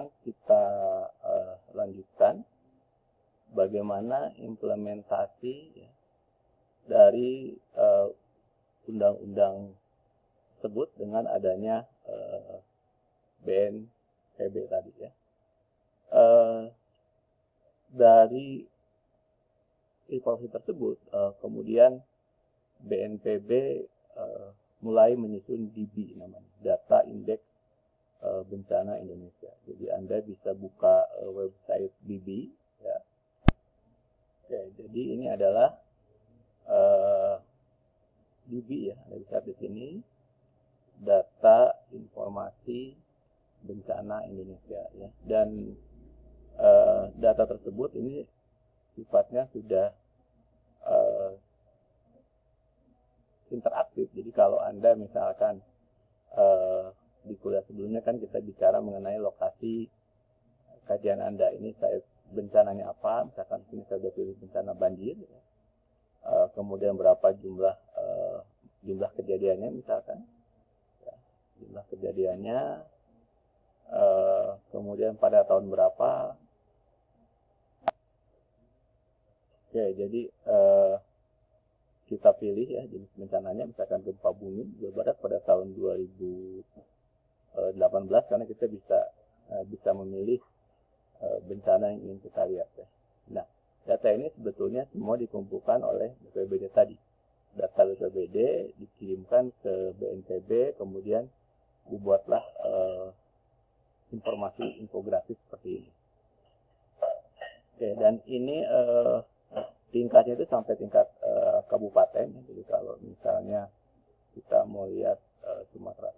sekarang kita lanjutkan bagaimana implementasi ya, dari undang-undang tersebut dengan adanya BNPB tadi ya. Dari informasi tersebut, kemudian BNPB mulai menyusun DB namanya, Data Index Bencana Indonesia. Jadi Anda bisa buka website DB ya. Oke, jadi ini adalah DB ya, Anda bisa di sini, Data Informasi Bencana Indonesia ya. Dan data tersebut ini sifatnya sudah interaktif. Jadi kalau Anda misalkan di kuliah sebelumnya kan kita bicara mengenai lokasi kajian Anda. Ini saya bencananya apa? Misalkan sini saya sudah pilih bencana banjir. Ya. Kemudian berapa jumlah kejadiannya misalkan. Ya, jumlah kejadiannya. Kemudian pada tahun berapa. Oke, jadi kita pilih ya jenis bencananya, misalkan gempa bumi Jawa Barat pada tahun 2018 karena kita bisa memilih bencana yang ingin kita lihat ya. Nah, data ini sebetulnya semua dikumpulkan oleh BPBD tadi. Data BPBD dikirimkan ke BNPB, kemudian dibuatlah informasi infografis seperti ini. Oke, dan ini tingkatnya itu sampai tingkat kabupaten. Jadi kalau misalnya kita mau lihat Sumatera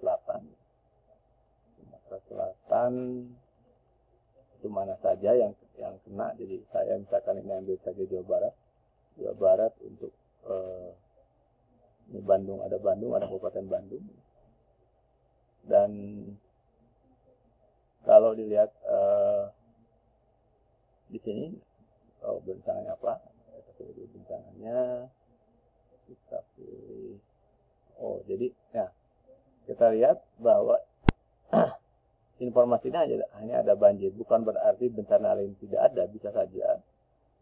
Selatan itu mana saja yang kena. Jadi saya misalkan ini ambil saja Jawa Barat untuk ini Bandung, ada Kabupaten Bandung. Dan kalau dilihat di sini bencananya apa? Bencananya kita pilih. Jadi ya kita lihat bahwa informasi ini hanya ada banjir, bukan berarti bencana lain tidak ada, bisa saja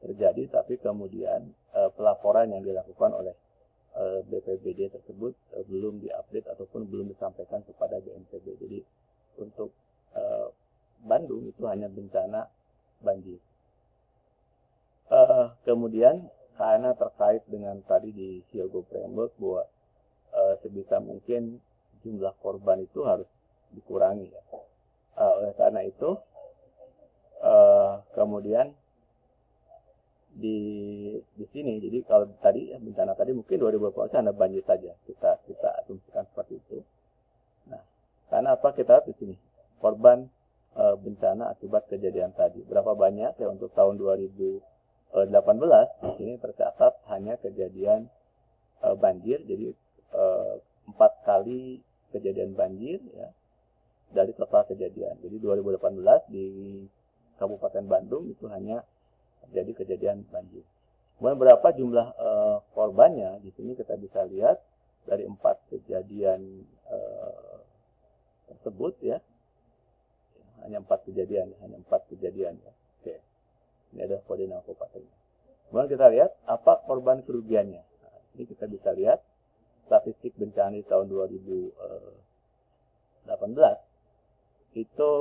terjadi, tapi kemudian pelaporan yang dilakukan oleh BPBD tersebut belum diupdate ataupun belum disampaikan kepada BNPB. Jadi untuk Bandung itu hanya bencana banjir. Kemudian karena terkait dengan tadi di Hyogo Framework bahwa sebisa mungkin jumlah korban itu harus dikurangi ya. Oleh karena itu kemudian di sini, jadi kalau tadi bencana tadi mungkin 2020 ada banjir saja, kita asumsikan seperti itu. Nah, karena apa, kita lihat di sini korban bencana akibat kejadian tadi berapa banyak ya. Untuk tahun 2018 di sini tercatat hanya kejadian banjir, jadi 4 kali kejadian banjir ya dari total kejadian. Jadi 2018 di Kabupaten Bandung itu hanya terjadi kejadian banjir. Kemudian berapa jumlah korbannya? Di sini kita bisa lihat dari 4 kejadian tersebut ya. Hanya 4 kejadian ya. Oke. Ini ada koordinat kabupatennya. Kemudian kita lihat apa korban kerugiannya. Nah, ini kita bisa lihat statistik bencana di tahun 2018 itu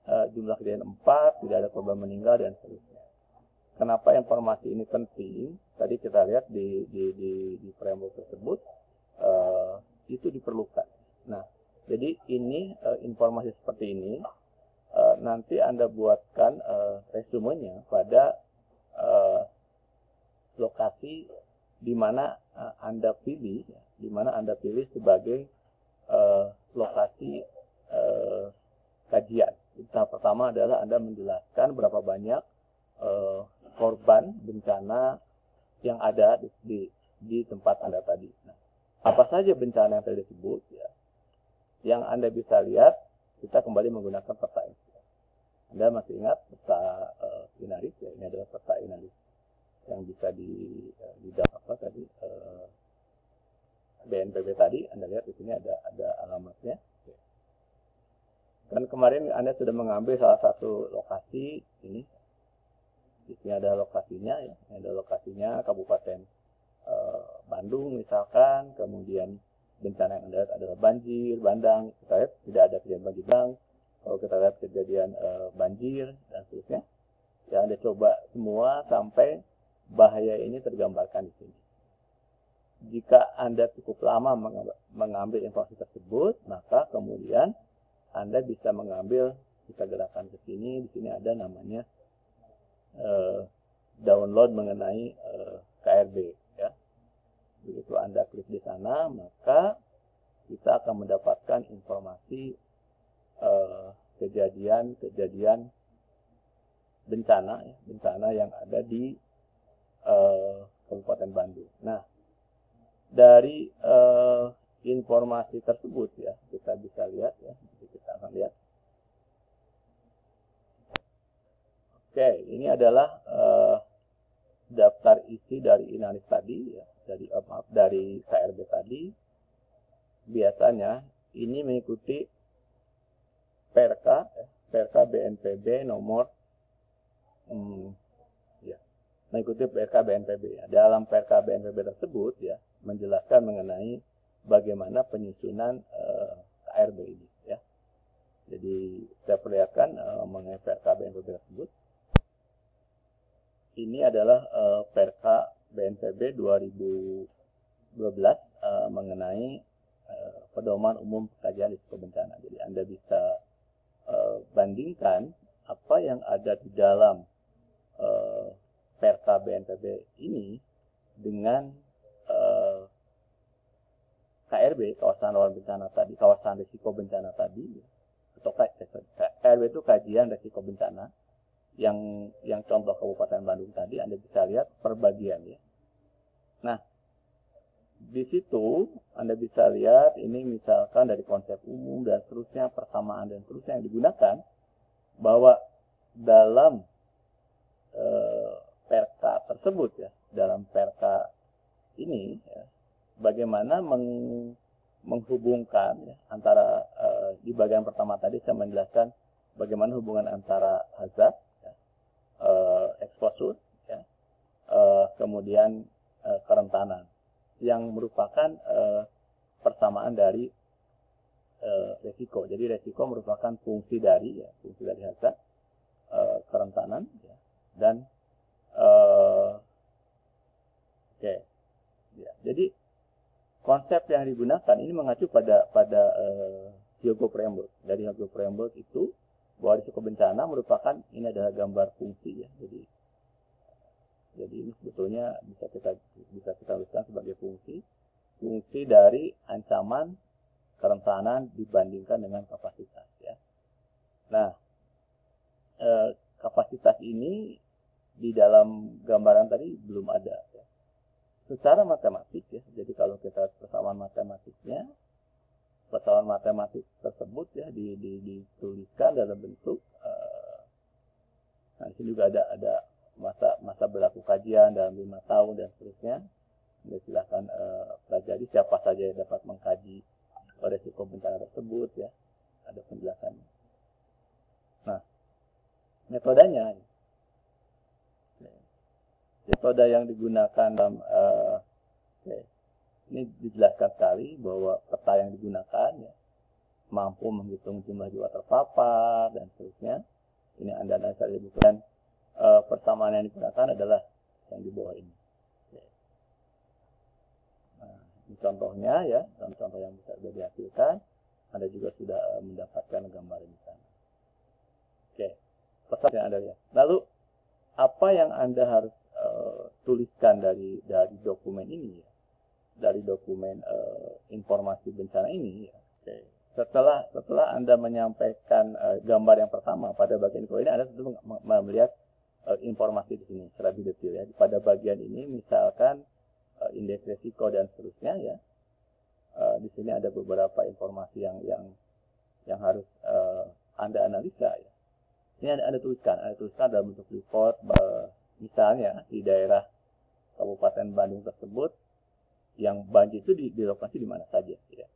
jumlah kejadian 4, tidak ada korban meninggal dan seterusnya. Kenapa informasi ini penting? Tadi kita lihat di framework tersebut itu diperlukan. Nah, jadi ini informasi seperti ini nanti Anda buatkan resumenya pada lokasi di mana Anda pilih, sebagai lokasi kajian. Tahap pertama adalah Anda menjelaskan berapa banyak korban bencana yang ada di tempat Anda tadi. Nah, apa saja bencana yang tadi disebut ya, yang Anda bisa lihat, kita kembali menggunakan peta ini. Anda masih ingat peta Inaris ya? Ini adalah peta Inaris yang bisa didapat tadi BNPB tadi. Anda lihat di sini ada alamatnya. Dan kemarin Anda sudah mengambil salah satu lokasi ini. Di sini ada lokasinya ya. Ini ada lokasinya Kabupaten Bandung misalkan, kemudian bencana yang Anda lihat adalah banjir, bandang. Kita lihat tidak ada kejadian banjir bandang. Kalau kita lihat kejadian banjir dan seterusnya, ya Anda coba semua sampai bahaya ini tergambarkan di sini. Jika Anda cukup lama mengambil informasi tersebut, maka kemudian Anda bisa mengambil, kita gerakan ke sini, di sini ada namanya download mengenai KRB. Ya. Begitu Anda klik di sana, maka kita akan mendapatkan informasi kejadian bencana, ya, bencana yang ada di Kabupaten Bandung. Nah, dari informasi tersebut ya kita bisa lihat ya, kita akan lihat. Oke, ini adalah daftar isi dari Inalis tadi ya, dari KRB tadi. Biasanya ini mengikuti Perka BNPB nomor mengikuti Perka BNPB ya. Dalam Perka BNPB tersebut ya menjelaskan mengenai bagaimana penyusunan KRB ini ya. Jadi saya perlihatkan mengenai Perka BNPB tersebut. Ini adalah Perka BNPB 2012 mengenai pedoman umum kajian risiko bencana. Jadi Anda bisa bandingkan apa yang ada di dalam Perka BNPB ini dengan KRB, kawasan rawan bencana tadi, kawasan risiko bencana tadi, atau KRB itu kajian risiko bencana, yang contoh Kabupaten Bandung tadi Anda bisa lihat perbagian ya. Nah, di situ Anda bisa lihat ini misalkan dari konsep umum dan seterusnya, persamaan dan seterusnya yang digunakan, bahwa dalam Perka tersebut ya, dalam Perka ini ya, bagaimana menghubungkan ya, antara di bagian pertama tadi saya menjelaskan bagaimana hubungan antara hazard, ya, exposure, ya, kemudian kerentanan, yang merupakan persamaan dari resiko. Jadi resiko merupakan fungsi dari hazard, kerentanan, ya, dan oke. Ya, jadi konsep yang digunakan ini mengacu pada Hyogo Framework. Dari Hyogo Framework itu bahwa risiko bencana merupakan, ini adalah gambar fungsi ya. Jadi ini sebetulnya bisa kita tuliskan sebagai fungsi dari ancaman kerentanan dibandingkan dengan kapasitas ya. Nah, kapasitas ini di dalam gambaran tadi belum ada ya. Secara matematik ya, jadi kalau kita persamaan matematiknya, persamaan matematik tersebut ya dituliskan dalam bentuk nah di sini juga ada masa berlaku kajian dalam 5 tahun dan seterusnya. Anda silakan pelajari siapa saja yang dapat mengkaji resiko bencana tersebut ya, ada penjelasannya. Nah, metodenya metode yang digunakan dalam ini dijelaskan sekali bahwa peta yang digunakan ya, mampu menghitung jumlah jiwa terpapar dan seterusnya. Ini Anda bisa lihat, dan persamaan yang digunakan adalah yang di bawah ini. Nah, ini contohnya ya, contoh yang bisa dihasilkan. Anda juga sudah mendapatkan gambar di sana. Oke, pesan yang Anda lihat. Lalu apa yang Anda harus tuliskan dari dokumen ini ya, dari dokumen informasi bencana ini ya. Oke. Setelah Anda menyampaikan gambar yang pertama pada bagian ini, Anda tentu melihat informasi di sini secara lebih detail ya. Pada bagian ini misalkan indeks risiko dan seterusnya ya. Di sini ada beberapa informasi yang harus Anda analisa ya. Ini Anda tuliskan dalam bentuk report. Misalnya di daerah Kabupaten Bandung tersebut yang banjir itu di lokasi di mana saja ya.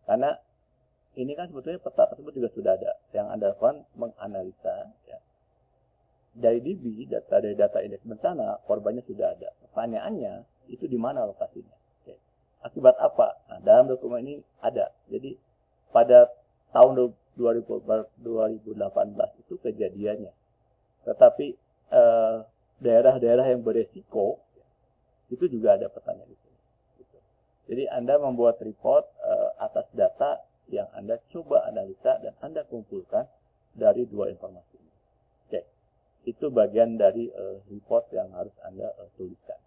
Karena ini kan sebetulnya peta tersebut juga sudah ada. Yang Anda lakukan menganalisa, ya. Dari DB, dari data indeks bencana, korbannya sudah ada. Pertanyaannya, itu di mana lokasinya? Oke. Akibat apa? Nah, dalam dokumen ini ada. Jadi, pada tahun 2018 itu kejadiannya. Tetapi, daerah-daerah yang beresiko, itu juga ada petanya di sini. Jadi, Anda membuat report atas data yang Anda coba analisa dan Anda kumpulkan dari dua informasi ini. Oke. Itu bagian dari report yang harus Anda tuliskan.